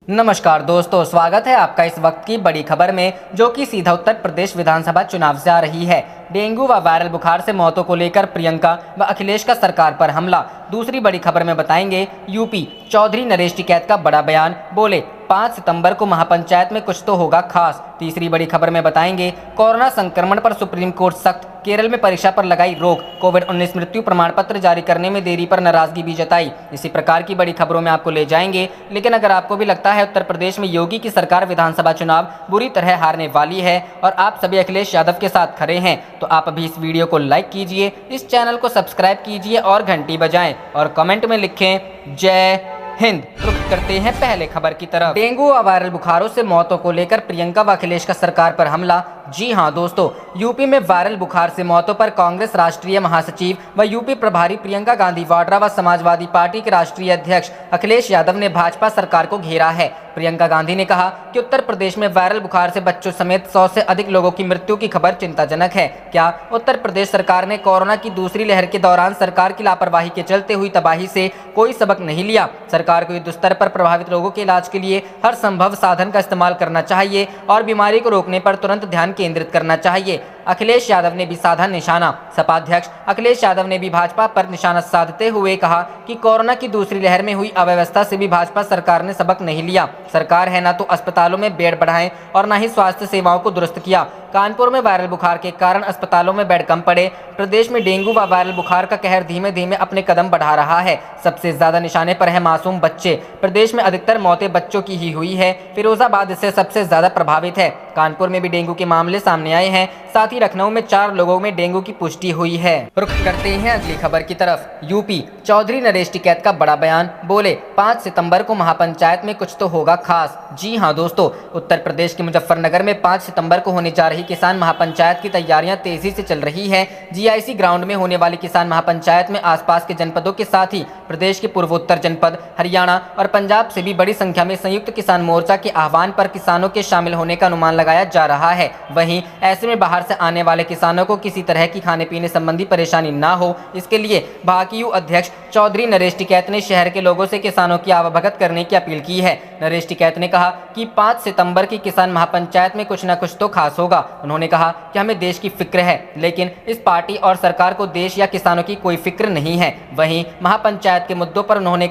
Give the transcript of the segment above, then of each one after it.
नमस्कार दोस्तों, स्वागत है आपका इस वक्त की बड़ी खबर में, जो कि सीधा उत्तर प्रदेश विधानसभा चुनाव से आ रही है। डेंगू व वायरल बुखार से मौतों को लेकर प्रियंका व अखिलेश का सरकार पर हमला। दूसरी बड़ी खबर में बताएंगे यूपी चौधरी नरेश टिकैत का बड़ा बयान, बोले 5 सितंबर को महापंचायत में कुछ तो होगा खास। तीसरी बड़ी खबर में बताएंगे कोरोना संक्रमण पर सुप्रीम कोर्ट सख्त, केरल में परीक्षा पर लगाई रोक, कोविड-19 मृत्यु प्रमाण पत्र जारी करने में देरी पर नाराजगी भी जताई। इसी प्रकार की बड़ी खबरों में आपको ले जाएंगे। लेकिन अगर आपको भी लगता है उत्तर प्रदेश में योगी की सरकार विधानसभा चुनाव बुरी तरह हारने वाली है और आप सभी अखिलेश यादव के साथ खड़े हैं, तो आप अभी इस वीडियो को लाइक कीजिए, इस चैनल को सब्सक्राइब कीजिए और घंटी बजाएं और कमेंट में लिखें जय हिंद। रुक करते हैं पहले खबर की तरफ। डेंगू और वायरल बुखारों से मौतों को लेकर प्रियंका व अखिलेश का सरकार पर हमला। जी हां दोस्तों, यूपी में वायरल बुखार से मौतों पर कांग्रेस राष्ट्रीय महासचिव व यूपी प्रभारी प्रियंका गांधी वाड्रा व समाजवादी पार्टी के राष्ट्रीय अध्यक्ष अखिलेश यादव ने भाजपा सरकार को घेरा है। प्रियंका गांधी ने कहा कि उत्तर प्रदेश में वायरल बुखार से बच्चों समेत 100 से अधिक लोगों की मृत्यु की खबर चिंताजनक है। क्या उत्तर प्रदेश सरकार ने कोरोना की दूसरी लहर के दौरान सरकार की लापरवाही के चलते हुई तबाही से कोई सबक नहीं लिया? सरकार को युद्ध स्तर पर प्रभावित लोगों के इलाज के लिए हर संभव साधन का इस्तेमाल करना चाहिए और बीमारी को रोकने पर तुरंत ध्यान केंद्रित करना चाहिए। अखिलेश यादव ने भी साधा निशाना। सपा अध्यक्ष अखिलेश यादव ने भी भाजपा पर निशाना साधते हुए कहा कि कोरोना की दूसरी लहर में हुई अव्यवस्था से भी भाजपा सरकार ने सबक नहीं लिया। सरकार है ना तो अस्पतालों में बेड बढ़ाएं और ना ही स्वास्थ्य सेवाओं को दुरुस्त किया। कानपुर में वायरल बुखार के कारण अस्पतालों में बेड कम पड़े। प्रदेश में डेंगू व वायरल बुखार का कहर धीमे धीमे अपने कदम बढ़ा रहा है। सबसे ज्यादा निशाने पर है मासूम बच्चे। प्रदेश में अधिकतर मौतें बच्चों की ही हुई है। फिरोजाबाद इससे सबसे ज्यादा प्रभावित है। कानपुर में भी डेंगू के मामले सामने आए हैं। साथ ही लखनऊ में 4 लोगों में डेंगू की पुष्टि हुई है। रुख करते हैं अगली खबर की तरफ। यूपी चौधरी नरेश टिकैत का बड़ा बयान, बोले 5 सितंबर को महापंचायत में कुछ तो होगा खास। जी हां दोस्तों, उत्तर प्रदेश के मुजफ्फरनगर में 5 सितंबर को होने जा रही किसान महापंचायत की तैयारियां तेजी से चल रही है। जीआईसी ग्राउंड में होने वाली किसान महापंचायत में आसपास के जनपदों के साथ ही प्रदेश के पूर्वोत्तर जनपद, हरियाणा और पंजाब से भी बड़ी संख्या में संयुक्त किसान मोर्चा के आह्वान पर किसानों के शामिल होने का अनुमान लगाया जा रहा है। वहीं ऐसे में बाहर से आने वाले किसानों को किसी तरह की खाने पीने संबंधी परेशानी ना हो, इसके लिए भाकियू अध्यक्ष चौधरी नरेश टिकैत ने शहर के लोगों से किसानों की आवभगत करने की अपील की है। नरेश टिकैत ने कहा कि 5 सितंबर की किसान महापंचायत में कुछ न कुछ तो खास होगा। उन्होंने कहा कि हमें देश की फिक्र है, लेकिन इस पार्टी और सरकार को देश या किसानों की कोई फिक्र नहीं है। वहीं महापंचायत के मुद्दों पर उन्होंने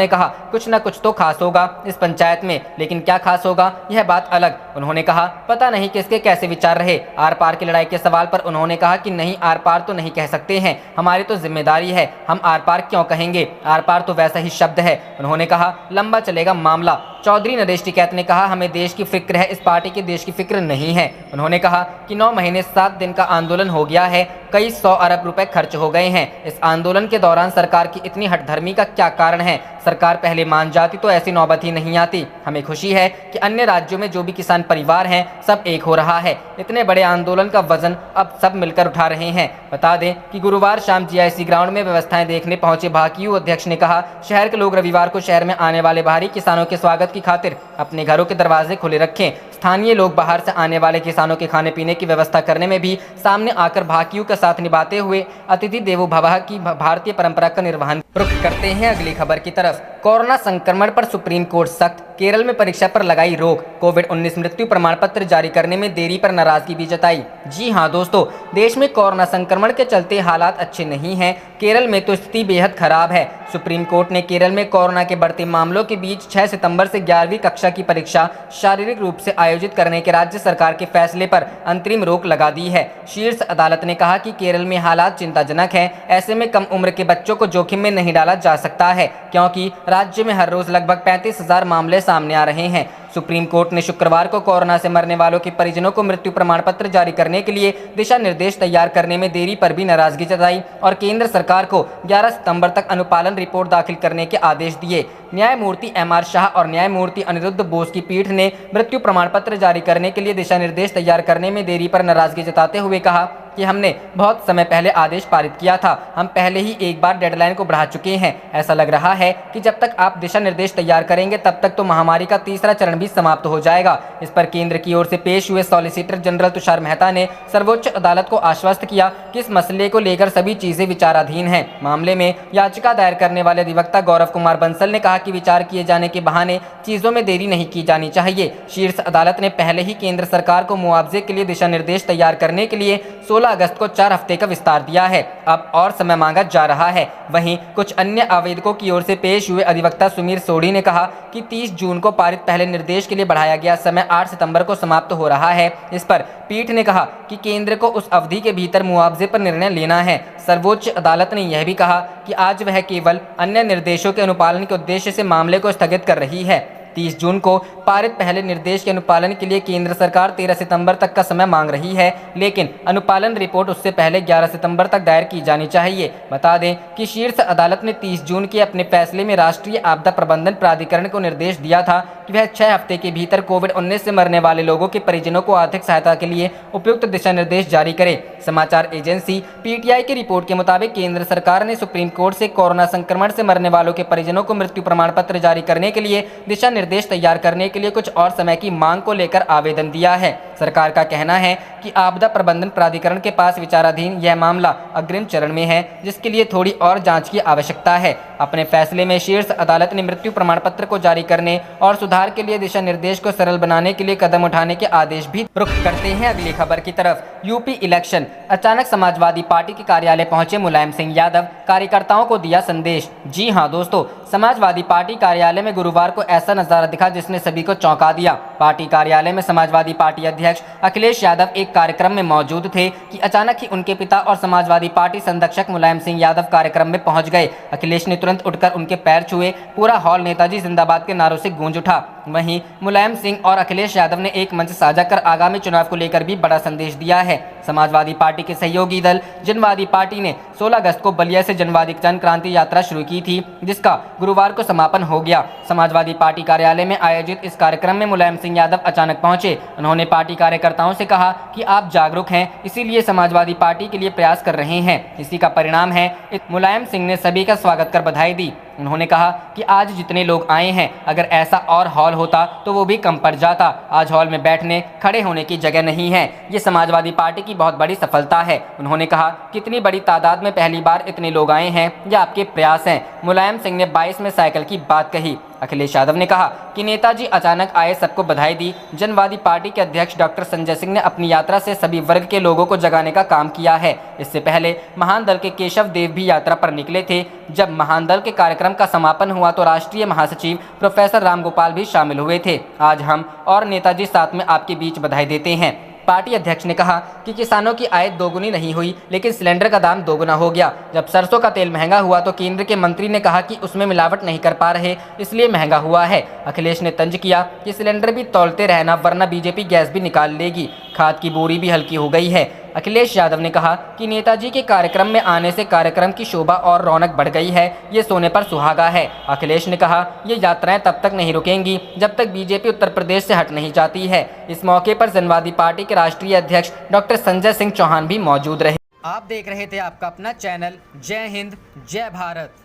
कहा कुछ न कुछ तो खास होगा इस पंचायत में, लेकिन क्या खास होगा यह बात अलग। उन्होंने कहा पता नहीं किसके कैसे विचार रहे। आर पार की लड़ाई के सवाल पर उन्होंने कहा कि नहीं, आर पार तो नहीं कह सकते हैं, हमारी तो जिम्मेदारी है, हम आर पार क्यों कहेंगे, आर पार तो वैसा ही शब्द है। उन्होंने कहा लंबा चलेगा मामला। चौधरी नरेश टिकैत ने कहा हमें देश की फिक्र है, इस पार्टी की देश की फिक्र नहीं है। उन्होंने कहा कि 9 महीने 7 दिन का आंदोलन हो गया है, कई 100 अरब रुपए खर्च हो गए हैं। इस आंदोलन के दौरान सरकार की इतनी हठधर्मी का क्या कारण है? सरकार पहले मान जाती तो ऐसी नौबत ही नहीं आती। हमें खुशी है कि अन्य राज्यों में जो भी किसान परिवार हैं सब एक हो रहा है। इतने बड़े आंदोलन का वजन अब सब मिलकर उठा रहे हैं। बता दें कि गुरुवार शाम जीआईसी ग्राउंड में व्यवस्थाएं देखने पहुंचे भाकियू अध्यक्ष ने कहा शहर के लोग रविवार को शहर में आने वाले बाहरी किसानों के स्वागत की खातिर अपने घरों के दरवाजे खुले रखें। स्थानीय लोग बाहर से आने वाले किसानों के खाने पीने की व्यवस्था करने में भी सामने आकर भाकियू का साथ निभाते हुए अतिथि देवो भवः की भारतीय परंपरा का निर्वहन। रुख करते हैं अगली खबर की तरफ। कोरोना संक्रमण पर सुप्रीम कोर्ट सख्त, केरल में परीक्षा पर लगाई रोक, कोविड-19 मृत्यु प्रमाण पत्र जारी करने में देरी पर नाराजगी भी जताई। जी हां दोस्तों, देश में कोरोना संक्रमण के चलते हालात अच्छे नहीं हैं। केरल में तो स्थिति बेहद खराब है। सुप्रीम कोर्ट ने केरल में कोरोना के बढ़ते मामलों के बीच 6 सितंबर से 11वीं कक्षा की परीक्षा शारीरिक रूप से आयोजित करने के राज्य सरकार के फैसले पर अंतरिम रोक लगा दी है। शीर्ष अदालत ने कहा कि केरल में हालात चिंताजनक हैं। ऐसे में कम उम्र के बच्चों को जोखिम में नहीं डाला जा सकता है, क्योंकि राज्य में हर रोज लगभग 35,000 मामले सामने आ रहे हैं। सुप्रीम कोर्ट ने शुक्रवार को कोरोना से मरने वालों के परिजनों को मृत्यु प्रमाण पत्र जारी करने के लिए दिशा निर्देश तैयार करने में देरी पर भी नाराजगी जताई और केंद्र सरकार को 11 सितंबर तक अनुपालन रिपोर्ट दाखिल करने के आदेश दिए। न्यायमूर्ति एम.आर. शाह और न्यायमूर्ति अनिरुद्ध बोस की पीठ ने मृत्यु प्रमाण पत्र जारी करने के लिए दिशा निर्देश तैयार करने में देरी पर नाराजगी जताते हुए कहा कि हमने बहुत समय पहले आदेश पारित किया था, हम पहले ही एक बार डेडलाइन को बढ़ा चुके हैं। ऐसा लग रहा है कि जब तक आप दिशा निर्देश तैयार करेंगे तब तक तो महामारी का तीसरा चरण भी समाप्त हो जाएगा। इस पर केंद्र की ओर से पेश हुए सॉलिसिटर जनरल तुषार मेहता ने सर्वोच्च अदालत को आश्वस्त किया कि इस मसले को लेकर सभी चीजें विचाराधीन हैं। मामले में याचिका दायर करने वाले अधिवक्ता गौरव कुमार बंसल ने कहा कि विचार किए जाने के बहाने चीजों में देरी नहीं की जानी चाहिए। शीर्ष अदालत ने पहले ही केंद्र सरकार को मुआवजे के लिए दिशा निर्देश तैयार करने के लिए 16 अगस्त को 4 हफ्ते का विस्तार दिया है। अब और समय मांगा जा रहा है। वहीं कुछ अन्य आवेदकों की ओर से पेश हुए अधिवक्ता सुमीर सोढ़ी ने कहा कि 30 जून को पारित पहले निर्देश के लिए बढ़ाया गया समय 8 सितंबर को समाप्त हो रहा है। इस पर पीठ ने कहा कि केंद्र को उस अवधि के भीतर मुआवजे पर निर्णय लेना है। सर्वोच्च अदालत ने यह भी कहा कि आज वह केवल अन्य निर्देशों के अनुपालन के उद्देश्य से मामले को स्थगित कर रही है। 30 जून को पारित पहले निर्देश के अनुपालन के लिए केंद्र सरकार 13 सितंबर तक का समय मांग रही है, लेकिन अनुपालन रिपोर्ट उससे पहले 11 सितंबर तक दायर की जानी चाहिए। बता दें कि शीर्ष अदालत ने 30 जून के अपने फैसले में राष्ट्रीय आपदा प्रबंधन प्राधिकरण को निर्देश दिया था कि वह 6 हफ्ते के भीतर कोविड-19 से मरने वाले लोगों के परिजनों को आर्थिक सहायता के लिए उपयुक्त दिशा निर्देश जारी करे। समाचार एजेंसी पीटीआई की रिपोर्ट के मुताबिक केंद्र सरकार ने सुप्रीम कोर्ट से कोरोना संक्रमण से मरने वालों के परिजनों को मृत्यु प्रमाण पत्र जारी करने के लिए दिशा निर्देश तैयार करने के लिए कुछ और समय की मांग को लेकर आवेदन दिया है। सरकार का कहना है कि आपदा प्रबंधन प्राधिकरण के पास विचाराधीन यह मामला अग्रिम चरण में है, जिसके लिए थोड़ी और जांच की आवश्यकता है। अपने फैसले में शीर्ष अदालत ने मृत्यु प्रमाण पत्र को जारी करने और सुधार के लिए दिशा निर्देश को सरल बनाने के लिए कदम उठाने के आदेश भी। रुख करते हैं अगली खबर की तरफ। यूपी इलेक्शन, अचानक समाजवादी पार्टी के कार्यालय पहुंचे मुलायम सिंह यादव, कार्यकर्ताओं को दिया संदेश। जी हां दोस्तों, समाजवादी पार्टी कार्यालय में गुरुवार को ऐसा नजारा दिखा जिसने सभी को चौंका दिया। पार्टी कार्यालय में समाजवादी पार्टी अध्यक्ष अखिलेश यादव एक कार्यक्रम में मौजूद थे कि अचानक ही उनके पिता और समाजवादी पार्टी संरक्षक मुलायम सिंह यादव कार्यक्रम में पहुंच गए। अखिलेश ने तुरंत उठकर उनके पैर छुए। पूरा हॉल नेताजी जिंदाबाद के नारों से गूंज उठा। वहीं मुलायम सिंह और अखिलेश यादव ने एक मंच साझा कर आगामी चुनाव को लेकर भी बड़ा संदेश दिया है। समाजवादी पार्टी के सहयोगी दल जनवादी पार्टी ने 16 अगस्त को बलिया से जनवादी जन क्रांति यात्रा शुरू की थी, जिसका गुरुवार को समापन हो गया। समाजवादी पार्टी कार्यालय में आयोजित इस कार्यक्रम में मुलायम सिंह यादव अचानक पहुंचे। उन्होंने पार्टी कार्यकर्ताओं से कहा कि आप जागरूक हैं, इसीलिए समाजवादी पार्टी के लिए प्रयास कर रहे हैं। इसी का परिणाम है। मुलायम सिंह ने सभी का स्वागत कर बधाई दी। उन्होंने कहा कि आज जितने लोग आए हैं, अगर ऐसा और हॉल होता तो वो भी कम पड़ जाता। आज हॉल में बैठने खड़े होने की जगह नहीं है। ये समाजवादी पार्टी की बहुत बड़ी सफलता है। उन्होंने कहा कि इतनी बड़ी तादाद में पहली बार इतने लोग आए हैं, यह आपके प्रयास हैं। मुलायम सिंह ने 22 में साइकिल की बात कही। अखिलेश यादव ने कहा कि नेताजी अचानक आए, सबको बधाई दी। जनवादी पार्टी के अध्यक्ष डॉक्टर संजय सिंह ने अपनी यात्रा से सभी वर्ग के लोगों को जगाने का काम किया है। इससे पहले महान दल के केशव देव भी यात्रा पर निकले थे। जब महान दल के कार्यक्रम का समापन हुआ तो राष्ट्रीय महासचिव प्रोफेसर रामगोपाल भी शामिल हुए थे। आज हम और नेताजी साथ में आपके बीच बधाई देते हैं। पार्टी अध्यक्ष ने कहा कि किसानों की आय दोगुनी नहीं हुई, लेकिन सिलेंडर का दाम दोगुना हो गया। जब सरसों का तेल महंगा हुआ तो केंद्र के मंत्री ने कहा कि उसमें मिलावट नहीं कर पा रहे, इसलिए महंगा हुआ है। अखिलेश ने तंज किया कि सिलेंडर भी तौलते रहना, वरना बीजेपी गैस भी निकाल लेगी। खाद की बोरी भी हल्की हो गई है। अखिलेश यादव ने कहा कि नेताजी के कार्यक्रम में आने से कार्यक्रम की शोभा और रौनक बढ़ गई है, ये सोने पर सुहागा है। अखिलेश ने कहा ये यात्राएं तब तक नहीं रुकेंगी जब तक बीजेपी उत्तर प्रदेश से हट नहीं जाती है। इस मौके पर जनवादी पार्टी के राष्ट्रीय अध्यक्ष डॉक्टर संजय सिंह चौहान भी मौजूद रहे। आप देख रहे थे आपका अपना चैनल जय हिंद जय भारत।